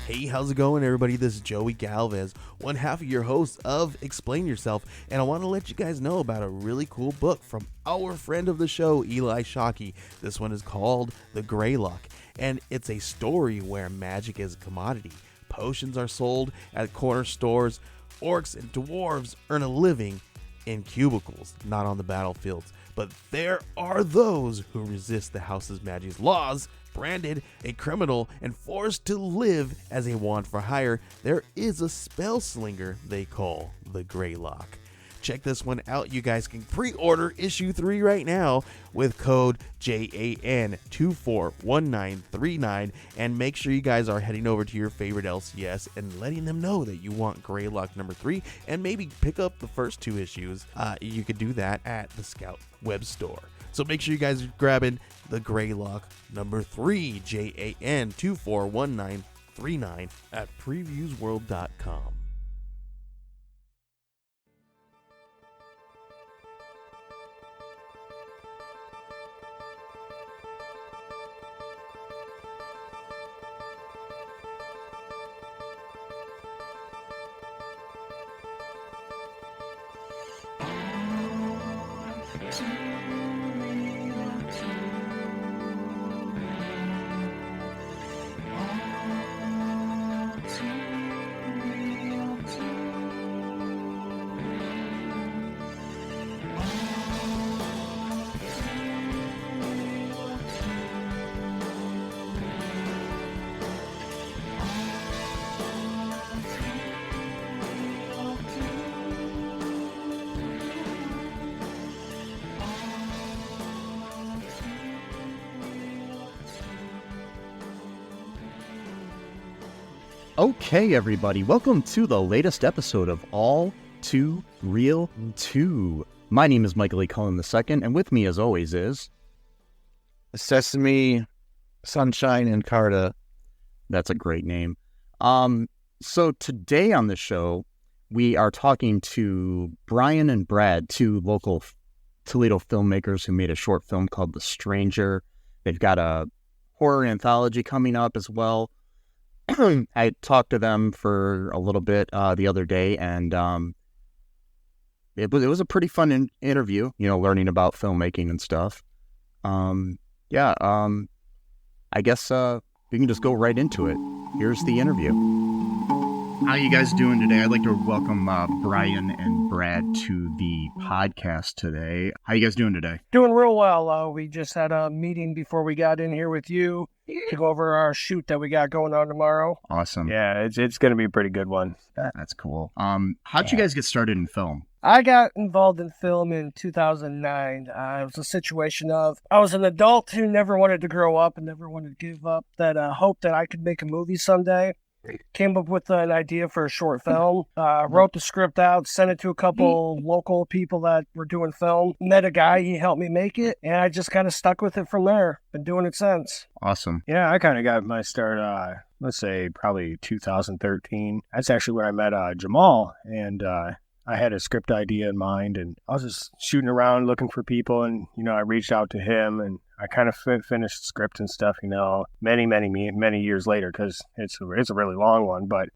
Hey, how's it going, everybody? This is Joey Galvez, one half of your host of Explain Yourself, and I want to let you guys know about a really cool book from our friend of the show, Eli Shockey. This one is called The Greylock, and it's a story where magic is a commodity. Potions are sold at corner stores. Orcs and dwarves earn a living in cubicles, not on the battlefields. But there are those who resist the house's magic's laws. Branded a criminal and forced to live as a wand for hire, there is a spell slinger they call the Greylock. Check this one out. You guys can pre-order issue 3 right now with code JAN241939, and make sure you guys are heading over to your favorite LCS and letting them know that you want Greylock number 3, and maybe pick up the first 2 issues. You could do that at the Scout web store. So make sure you guys are grabbing the Greylock number 3, JAN241939 at previewsworld.com. Okay, everybody, welcome to the latest episode of All Too Real 2. My name is Michael E. Cullen II, and with me, as always, is... Sesame, Sunshine, and Carta. That's a great name. So today on the show, we are talking to Brian and Brad, 2 local Toledo filmmakers who made a short film called The Stranger. They've got a horror anthology coming up as well. I talked to them for a little bit the other day, and it was a pretty fun interview, learning about filmmaking and stuff. I guess we can just go right into it. Here's the interview. How you guys doing today? I'd like to welcome Brian and Brad to the podcast today. How you guys doing today? Doing real well. We just had a meeting before we got in here with you to go over our shoot that we got going on tomorrow. Awesome. Yeah, it's going to be a pretty good one. That's cool. How'd you guys get started in film? I got involved in film in 2009. It was a situation of I was an adult who never wanted to grow up and never wanted to give up that hope that I could make a movie someday. Came up with an idea for a short film, wrote the script out, sent it to a couple local people that were doing film, met a guy, he helped me make it, and I just kind of stuck with it from there. Been doing it since. Awesome. Yeah, I kind of got my start, let's say probably 2013. That's actually where I met Jamal, and I had a script idea in mind, and I was just shooting around looking for people, and, I reached out to him, and I kind of finished the script and stuff, many years later, because it's a really long one. But,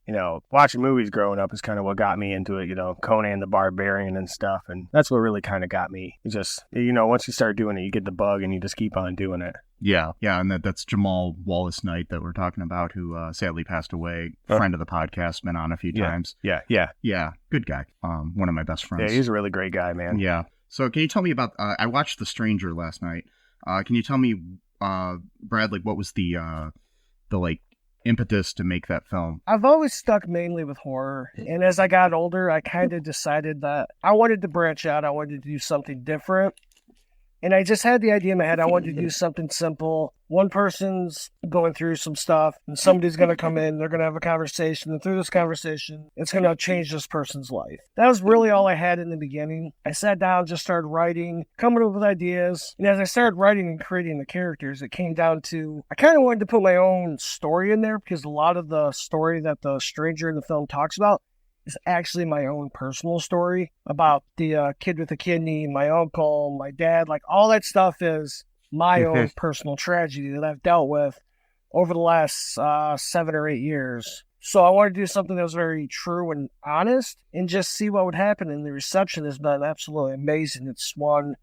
watching movies growing up is kind of what got me into it, Conan the Barbarian and stuff. And that's what really kind of got me. It's just, once you start doing it, you get the bug and you just keep on doing it. Yeah. And that's Jamal Wallace Knight that we're talking about, who sadly passed away. Friend of the podcast, been on a few times. Yeah. Good guy. One of my best friends. Yeah, he's a really great guy, man. Yeah. So can you tell me about, I watched The Stranger last night. Can you tell me, Brad, what was the impetus to make that film? I've always stuck mainly with horror, and as I got older, I kind of decided that I wanted to branch out. I wanted to do something different. And I just had the idea in my head, I wanted to do something simple. One person's going through some stuff, and somebody's going to come in, they're going to have a conversation, and through this conversation, it's going to change this person's life. That was really all I had in the beginning. I sat down, just started writing, coming up with ideas, and as I started writing and creating the characters, it came down to, I kind of wanted to put my own story in there, because a lot of the story that the stranger in the film talks about is actually my own personal story about the kid with a kidney, my uncle, my dad, all that stuff is my own personal tragedy that I've dealt with over the last 7 or 8 years. So I wanted to do something that was very true and honest and just see what would happen. And the reception has been absolutely amazing. It's won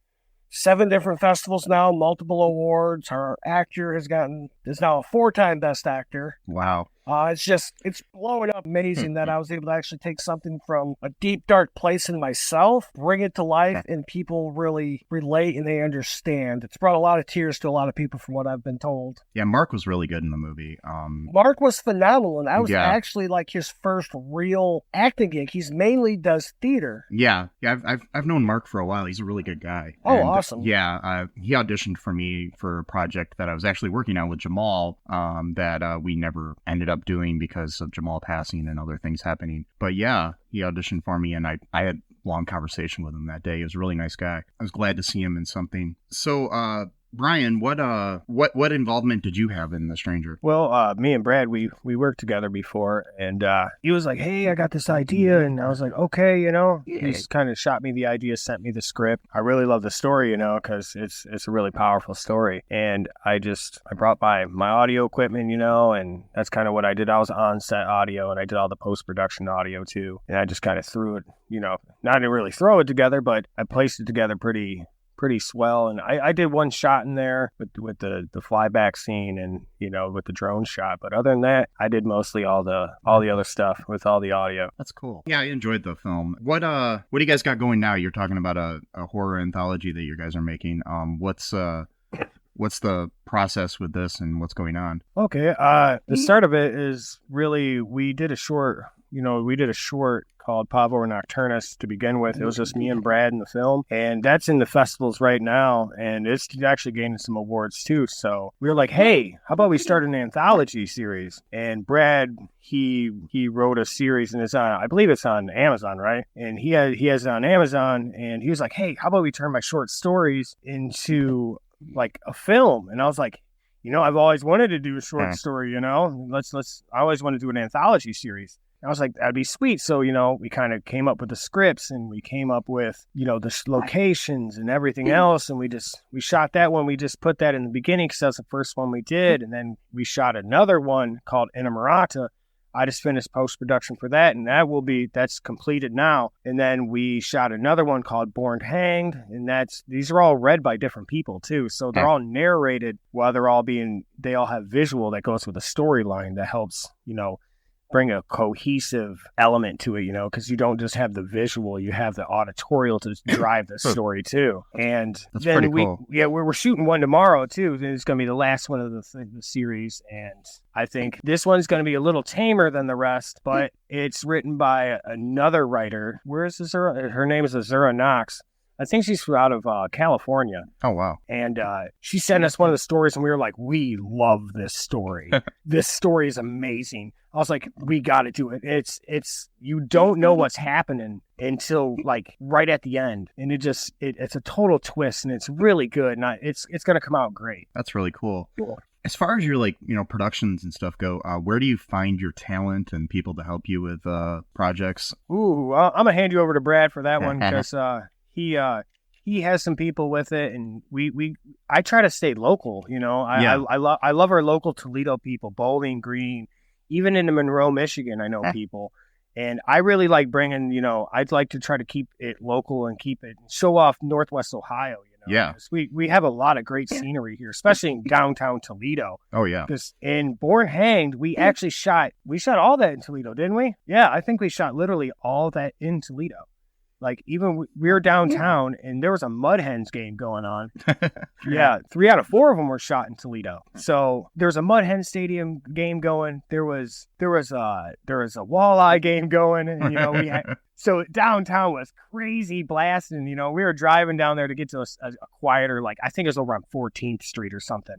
7 different festivals now, multiple awards. Our actor is now a 4-time Best Actor. Wow. It's blowing up amazing that I was able to actually take something from a deep, dark place in myself, bring it to life, and people really relate and they understand. It's brought a lot of tears to a lot of people from what I've been told. Yeah, Mark was really good in the movie. Mark was phenomenal, and I was actually like his first real acting gig. He's mainly does theater. Yeah, I've known Mark for a while. He's a really good guy. Oh, and, awesome. Yeah, he auditioned for me for a project that I was actually working on with Jamal that we never ended up doing because of Jamal passing and other things happening. But yeah, he auditioned for me, and I had a long conversation with him that day. He was a really nice guy. I was glad to see him in something. So, Brian, what involvement did you have in The Stranger? Well, me and Brad, we worked together before, and he was like, "Hey, I got this idea," and I was like, "Okay, you know." He just kind of shot me the idea, sent me the script. I really love the story, you know, because it's a really powerful story. And I brought by my audio equipment, you know, and that's kind of what I did. I was on set audio, and I did all the post production audio too. And I just kind of threw it, you know, not to really throw it together, but I placed it together pretty swell. And I did one shot in there with the flyback scene and, you know, with the drone shot. But other than that, I did mostly all the other stuff with all the audio. That's cool. Yeah, I enjoyed the film. What do you guys got going now? You're talking about a horror anthology that you guys are making. What's the process with this and what's going on? Okay. The start of it is really, we did a short called Pavor Nocturnus to begin with. It was just me and Brad in the film, and that's in the festivals right now, and it's actually gaining some awards too. So we were like, hey, how about we start an anthology series? And Brad, he wrote a series, and I believe it's on Amazon, right? And he has it on Amazon, and he was like, hey, how about we turn my short stories into like a film? And I was like, you know, I've always wanted to do a short story, you know, I always want to do an anthology series. I was like, that'd be sweet. So, you know, we kind of came up with the scripts, and we came up with, you know, the locations and everything else. And we shot that one. We just put that in the beginning because that's the first one we did. And then we shot another one called Inamorata. I just finished post-production for that, and that's completed now. And then we shot another one called Born Hanged, and these are all read by different people too. So they're all narrated while they all have visual that goes with a storyline that helps, you know, bring a cohesive element to it, you know, because you don't just have the visual, you have the auditorial to drive the story too. And that's then pretty cool. We're shooting one tomorrow too. It's going to be the last one of the series, and I think this one's going to be a little tamer than the rest, but it's written by another writer. Where is Azura? Her name is Azura Knox. I think she's out of California. Oh, wow. And she sent us one of the stories, and we were like, we love this story. This story is amazing. I was like, we got to do it. It's you don't know what's happening until like right at the end. And it's a total twist, and it's really good. And it's going to come out great. That's really cool. As far as your, like, you know, productions and stuff go, where do you find your talent and people to help you with projects? Ooh, I'm going to hand you over to Brad for that one because he has some people with it, and I try to stay local, you know. I love our local Toledo people, Bowling Green, even into Monroe, Michigan. I know people, and I really like bringing, you know, I'd like to try to keep it local and show off Northwest Ohio. You know, we have a lot of great scenery here, especially in downtown Toledo. Oh yeah, because in Born Hanged, we shot all that in Toledo, didn't we? Yeah, I think we shot literally all that in Toledo. Like, even we were downtown, and there was a Mud Hens game going on. Yeah, 3 out of 4 of them were shot in Toledo. So there's a Mud Hen Stadium game going. There was a walleye game going, and, you know, so downtown was crazy blasting. You know, we were driving down there to get to a quieter, like, I think it was over on 14th Street or something.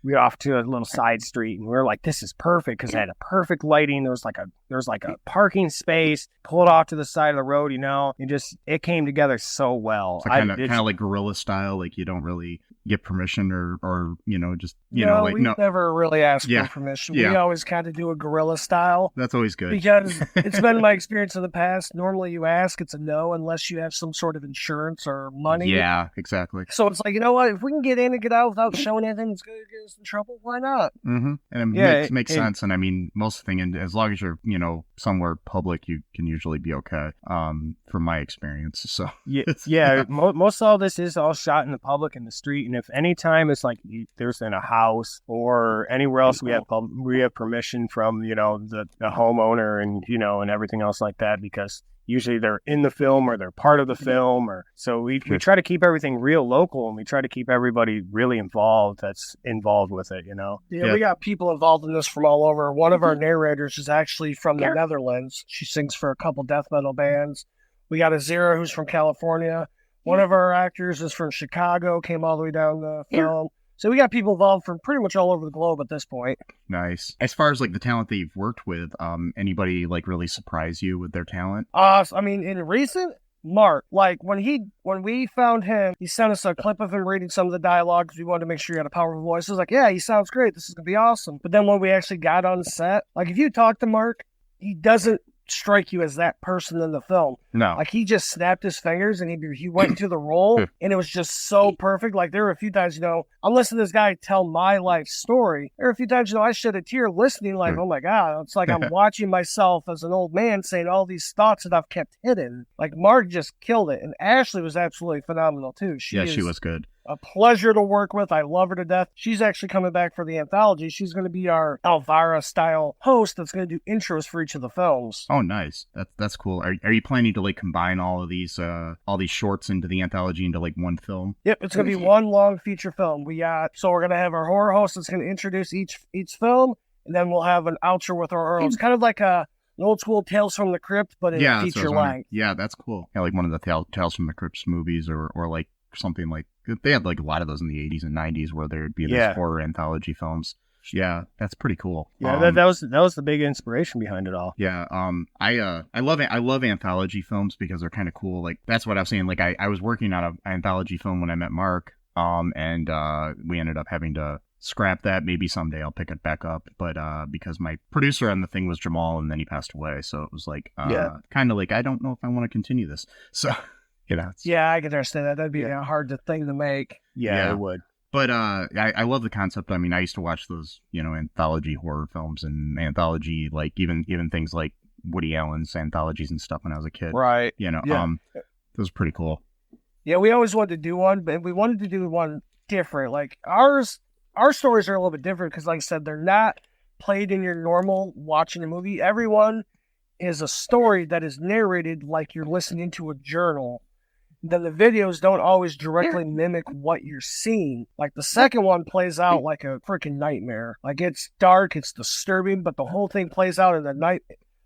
We were off to a little side street, and we were like, this is perfect because it had a perfect lighting. There was like a parking space, pulled off to the side of the road, you know, and it came together so well. So kind of like guerrilla style, like you don't really get permission or just we never really asked Yeah. for permission. Yeah. We always kind of do a guerrilla style. That's always good. Because it's been my experience in the past. Normally you ask, it's a no unless you have some sort of insurance or money. Yeah, exactly. So it's like, you know what? If we can get in and get out without showing anything that's going to get us in trouble, why not? Mm-hmm. And it makes sense. And I mean, most of the thing, and as long as you're, somewhere public, you can usually be okay, from my experience. So most all this is all shot in the public in the street. And if any time it's like there's in a house or anywhere else we have permission from, the homeowner and, and everything else like that, because usually they're in the film or they're part of the film, or so we try to keep everything real local, and we try to keep everybody really involved that's involved with it, Yeah, we got people involved in this from all over. One of our narrators is actually from the Netherlands. She sings for a couple death metal bands. We got Azira, who's from California. One of our actors is from Chicago, came all the way down the film. So we got people involved from pretty much all over the globe at this point. Nice. As far as like the talent that you've worked with, anybody like really surprise you with their talent? I mean, in recent, Mark, like when we found him, he sent us a clip of him reading some of the dialogue because we wanted to make sure he had a powerful voice. I was like, yeah, he sounds great. This is going to be awesome. But then when we actually got on set, like if you talk to Mark, he doesn't strike you as that person in the film. No. Like he just snapped his fingers and he went into the role and it was just so perfect. Like there were a few times, I'm listening to this guy tell my life story. There were a few times, I shed a tear listening like, oh my God, it's like I'm watching myself as an old man saying all these thoughts that I've kept hidden. Like Mark just killed it. And Ashley was absolutely phenomenal too. She was good. A pleasure to work with. I love her to death. She's actually coming back for the anthology. She's going to be our Elvira-style host that's going to do intros for each of the films. Oh, nice. That's cool. Are you planning to like combine all of these shorts into the anthology into like one film? Yep, it's going to be one long feature film. We're going to have our horror host that's going to introduce each film, and then we'll have an outro with our own. It's kind of like an old school Tales from the Crypt, but in feature length. Yeah, that's cool. Yeah, like one of the Tales from the Crypt movies or like something like they had like a lot of those in the 80s and 90s where there'd be these horror anthology films. Yeah, that's pretty cool. Yeah, that was the big inspiration behind it all. Yeah, I love anthology films because they're kind of cool. Like that's what I was saying. Like I was working on an anthology film when I met Mark, and we ended up having to scrap that. Maybe someday I'll pick it back up, but because my producer on the thing was Jamal, and then he passed away, so it was like kind of like I don't know if I want to continue this. So. Yeah, I can understand that. That'd be a hard thing to make. Yeah, it would. But I love the concept. I mean, I used to watch those, anthology horror films and anthology, like even things like Woody Allen's anthologies and stuff when I was a kid. Right. It was pretty cool. Yeah, we always wanted to do one, but we wanted to do one different. Like our stories are a little bit different because, like I said, they're not played in your normal watching a movie. Everyone is a story that is narrated like you're listening to a journal. Then the videos don't always directly mimic what you're seeing. Like the second one plays out like a freaking nightmare. Like it's dark, it's disturbing, but the whole thing plays out in the night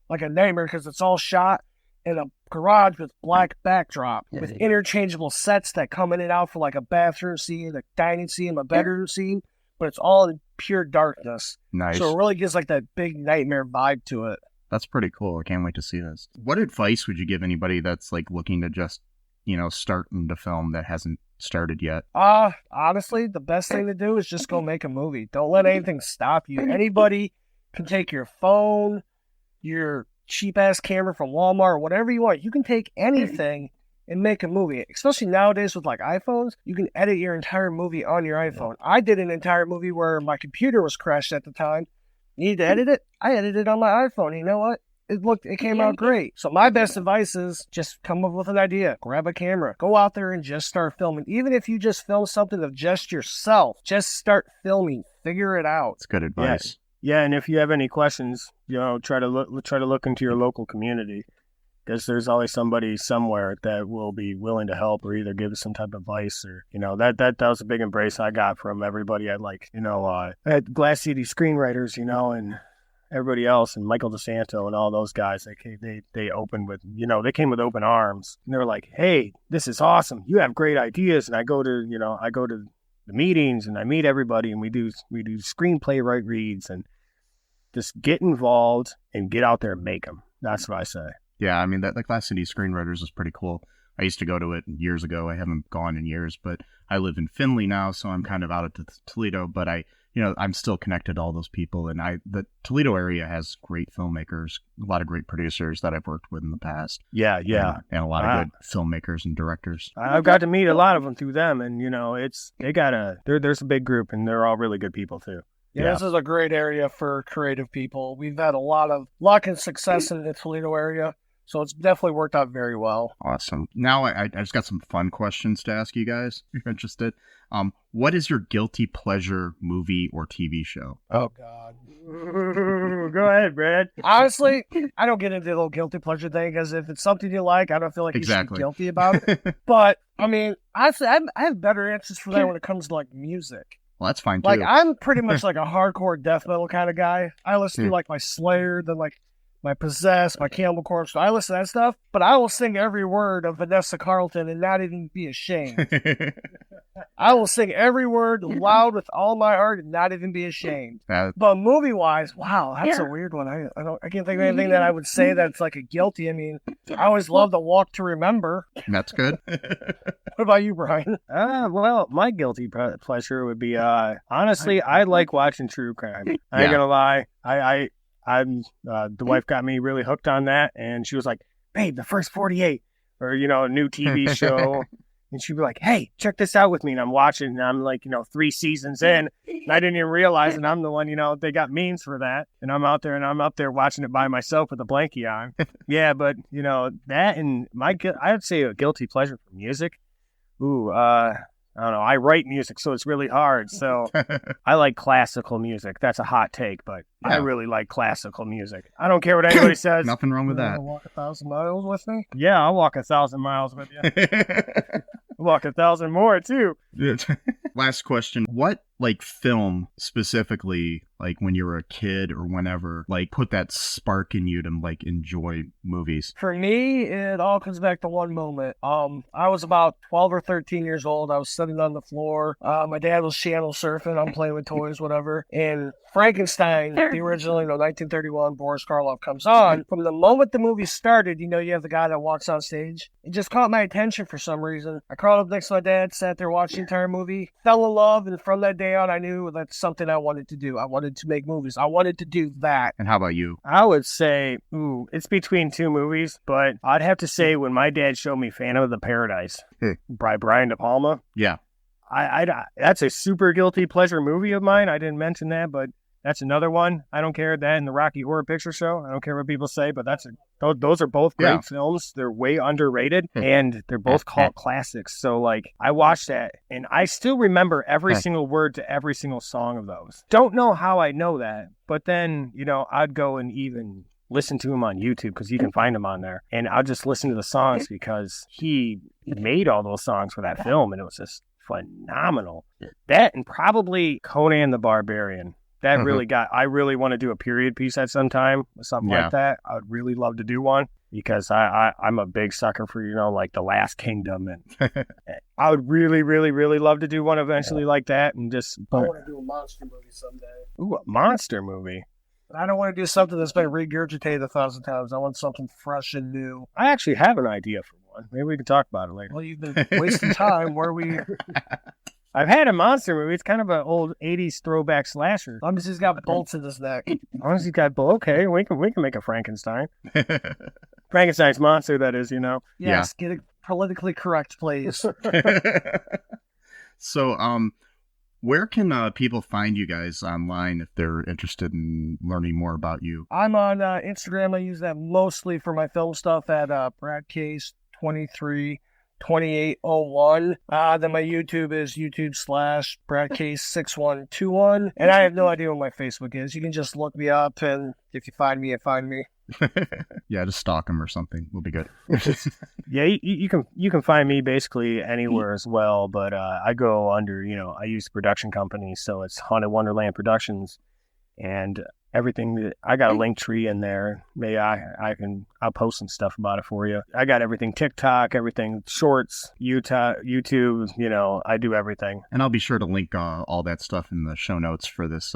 like a nightmare because it's all shot in a garage with black backdrop with interchangeable sets that come in and out for like a bathroom scene, a dining scene, a bedroom scene, but it's all in pure darkness. Nice. So it really gives like that big nightmare vibe to it. That's pretty cool. I can't wait to see this. What advice would you give anybody that's like looking to just start into film that hasn't started yet? Honestly, the best thing to do is just go make a movie. Don't let anything stop you. Anybody can take your phone, your cheap-ass camera from Walmart, whatever you want. You can take anything and make a movie. Especially nowadays with like iPhones, you can edit your entire movie on your iPhone. I did an entire movie where my computer was crashed at the time. Need to edit it? I edited it on my iPhone. You know what? It came out great. So my best advice is just come up with an idea. Grab a camera. Go out there and just start filming. Even if you just film something of just yourself, just start filming. Figure it out. It's good advice. Yeah, and if you have any questions, try to look into your local community. Because there's always somebody somewhere that will be willing to help or either give us some type of advice or, that was a big embrace I got from everybody at at Glass City Screenwriters, and everybody else and Michael DeSanto and all those guys. They opened with, they came with open arms and they were like, hey, this is awesome. You have great ideas. And I go to the meetings and I meet everybody and we do screenplay reads and just get involved and get out there and make them. That's what I say. Yeah, I mean, that Glass City Screenwriters is pretty cool. I used to go to it years ago. I haven't gone in years, but I live in Findlay now, so I'm kind of out of Toledo, but I'm still connected to all those people. And the Toledo area has great filmmakers, a lot of great producers that I've worked with in the past. Yeah. And a lot of good filmmakers and directors. I've got to meet a lot of them through them, and there's a big group, and they're all really good people too. Yeah, this is a great area for creative people. We've had a lot of luck and success in the Toledo area, so it's definitely worked out very well. Awesome. Now I just got some fun questions to ask you guys, if you're interested. What is your guilty pleasure movie or TV show? Oh, God. Go ahead, Brad. Honestly, I don't get into the little guilty pleasure thing, because if it's something you like, I don't feel like you should be guilty about it. But, I mean, honestly, I have better answers for that when it comes to, like, music. Well, that's fine, too. Like, I'm pretty much like a hardcore death metal kind of guy. I listen to, like, my Slayer, then, like, my Possessed, my Cannibal Corpse. I listen to that stuff, but I will sing every word of Vanessa Carlton and not even be ashamed. I will sing every word loud with all my heart and not even be ashamed. But movie-wise, wow, that's a weird one. I can't think of anything that I would say that's like a guilty. I mean, I always love to Walk to Remember. That's good. What about you, Brian? Well, my guilty pleasure would be, honestly, I like watching true crime. I ain't gonna lie. The wife got me really hooked on that, and she was like, "Babe, the first 48, or a new TV show." And she'd be like, "Hey, check this out with me." And I'm watching, and I'm like, 3 seasons in, and I didn't even realize, and I'm the one, they got memes for that. And I'm out there watching it by myself with a blankie on. Yeah, but, that and I'd say a guilty pleasure for music. Ooh, I don't know. I write music, so it's really hard. So I like classical music. That's a hot take, but I really like classical music. I don't care what anybody says. Nothing wrong with that. Walk 1,000 miles with me? Yeah, I'll walk 1,000 miles with you. I'll walk 1,000 more, too. Last question. What, film specifically, when you were a kid or whenever, put that spark in you to, enjoy movies? For me, it all comes back to one moment. I was about 12 or 13 years old. I was sitting on the floor. My dad was channel surfing. I'm playing with toys, whatever. And Frankenstein, the original, 1931, Boris Karloff comes on. From the moment the movie started, you have the guy that walks on stage. It just caught my attention for some reason. I crawled up next to my dad, sat there watching the entire movie, fell in love, and from that day on, I knew that's something I wanted to do. I wanted to make movies. I wanted to do that. And how about you? I would say, it's between 2 movies, but I'd have to say when my dad showed me Phantom of the Paradise by Brian De Palma. Yeah. That's a super guilty pleasure movie of mine. I didn't mention that, but that's another one. I don't care. That and the Rocky Horror Picture Show. I don't care what people say, but those are both great films. They're way underrated, and they're both cult classics. So, I watched that, and I still remember every single word to every single song of those. Don't know how I know that, but then, I'd go and even listen to him on YouTube, because you can find him on there, and I'll just listen to the songs because he made all those songs for that film, and it was just phenomenal. That and probably Conan the Barbarian. That really I really want to do a period piece at some time, something like that. I would really love to do one, because I'm a big sucker for, The Last Kingdom. And I would really, really, really love to do one eventually like that. And just. I want to do a monster movie someday. Ooh, a monster movie. I don't want to do something that's been regurgitated 1,000 times. I want something fresh and new. I actually have an idea for one. Maybe we can talk about it later. Well, you've been wasting time. I've had a monster movie. It's kind of an old 80s throwback slasher. As long as he's got bolts in his neck. As long as he's got bolts. Okay, we can make a Frankenstein. Frankenstein's monster, that is, Yes, get it politically correct, please. So, where can people find you guys online if they're interested in learning more about you? I'm on Instagram. I use that mostly for my film stuff at BradCase23. 2801. Then my YouTube is YouTube/BradCase6121. And I have no idea what my Facebook is. You can just look me up, and if you find me, find me. Yeah, just stalk him or something. We'll be good. Yeah, you can find me basically anywhere as well. But I go under, I use the production company, so it's Haunted Wonderland Productions, and everything. I got a link tree in there. Maybe I'll post some stuff about it for you. I got everything: TikTok, everything, shorts, YouTube. I do everything. And I'll be sure to link all that stuff in the show notes for this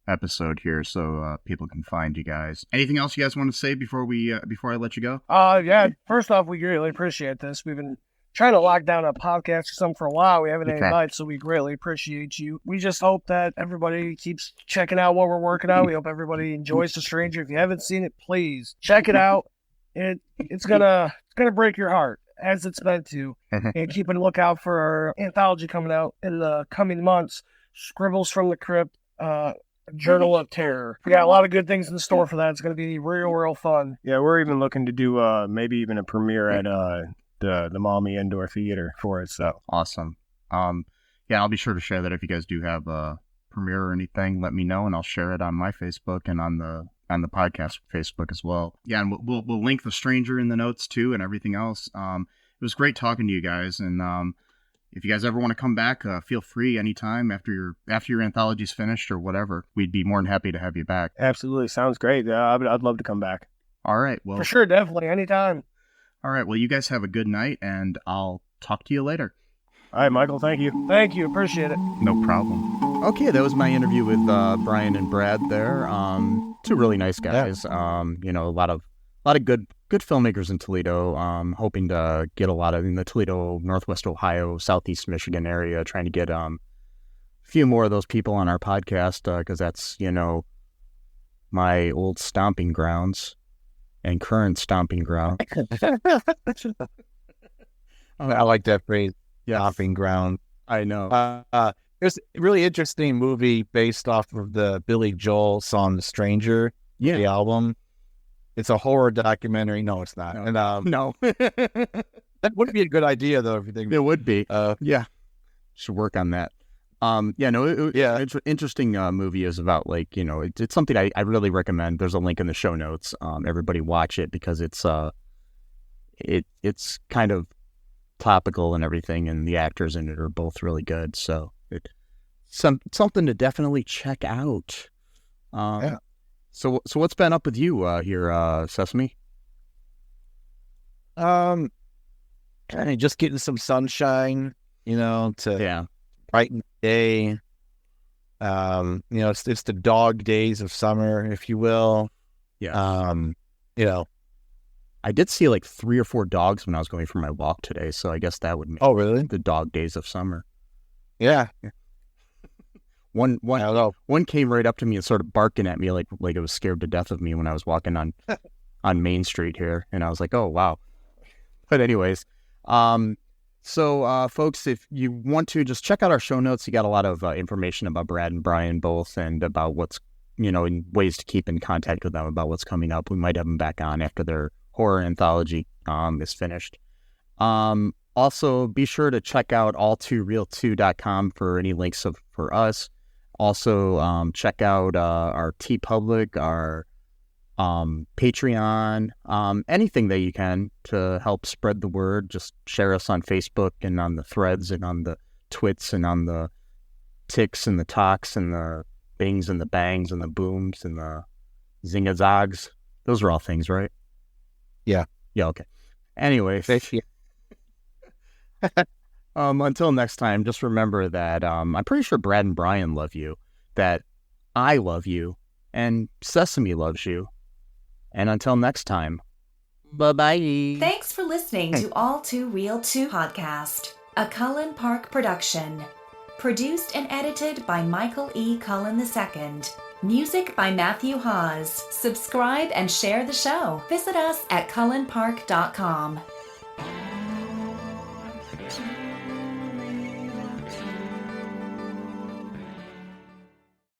episode here so people can find you guys. Anything else you guys want to say before I let you go? Yeah. First off, we greatly appreciate this. We've been trying to lock down a podcast or something for a while. We haven't had any bites, so we greatly appreciate you. We just hope that everybody keeps checking out what we're working on. We hope everybody enjoys The Stranger. If you haven't seen it, please check it out. It's gonna break your heart, as it's meant to. And keep a lookout for our anthology coming out in the coming months. Scribbles from the Crypt, Journal of Terror. We got a lot of good things in store for that. It's going to be real fun. Yeah, we're even looking to do maybe even a premiere at the Maumee Indoor Theater for it. So awesome. Yeah, I'll be sure to share that if you guys do have a premiere or anything. Let me know, and I'll share it on my Facebook and on the podcast Facebook as well. Yeah, and we'll link The Stranger in the notes too, and everything else. It was great talking to you guys, and if you guys ever want to come back, feel free anytime after your anthology's finished or whatever. We'd be more than happy to have you back. Absolutely, sounds great. I'd love to come back. All right, well, for sure, definitely, anytime. All right, well, you guys have a good night, and I'll talk to you later. All right, Michael, thank you. Thank you, appreciate it. No problem. Okay, that was my interview with Brian and Brad there. Two really nice guys. Yeah. A lot of good filmmakers in Toledo. Hoping to get a lot of in the Toledo, Northwest Ohio, Southeast Michigan area. Trying to get a few more of those people on our podcast because that's my old stomping grounds and current stomping ground. I like that phrase. Yes. Stomping ground. I know. There's a really interesting movie based off of the Billy Joel song "The Stranger." Yeah. The album. It's a horror documentary. No, it's not. No. That would be a good idea, though, if you think it would be. Yeah. Should work on that. It's an interesting movie. Is about it's something I really recommend. There's a link in the show notes. Everybody watch it because it's kind of topical and everything, and the actors in it are both really good. So it's something to definitely check out. Yeah. So what's been up with you here, Sesame? Kind of just getting some sunshine, to brighten the day. It's the dog days of summer, if you will. Yeah. I did see like 3 or 4 dogs when I was going for my walk today, so I guess that would make really? The dog days of summer. Yeah. One came right up to me and started barking at me like it was scared to death of me when I was walking on Main Street here, and I was like, oh wow. But anyways, so folks, if you want to just check out our show notes, you got a lot of information about Brad and Brian both, and about what's in ways to keep in contact with them about what's coming up. We might have them back on after their horror anthology is finished. Also, be sure to check out all2real2.com for any links for us. Also, check out our TeePublic, our Patreon, anything that you can to help spread the word. Just share us on Facebook and on the threads and on the twits and on the ticks and the talks and the bings and the bangs and the booms and the zingazogs. Those are all things, right? Yeah. Yeah, okay. Anyway, until next time, just remember that I'm pretty sure Brad and Brian love you, that I love you, and Sesame loves you. And until next time, bye-bye. Thanks for listening to All Too Real 2 podcast, a Cullen Park production. Produced and edited by Michael E. Cullen II. Music by Matthew Hawes. Subscribe and share the show. Visit us at cullenpark.com.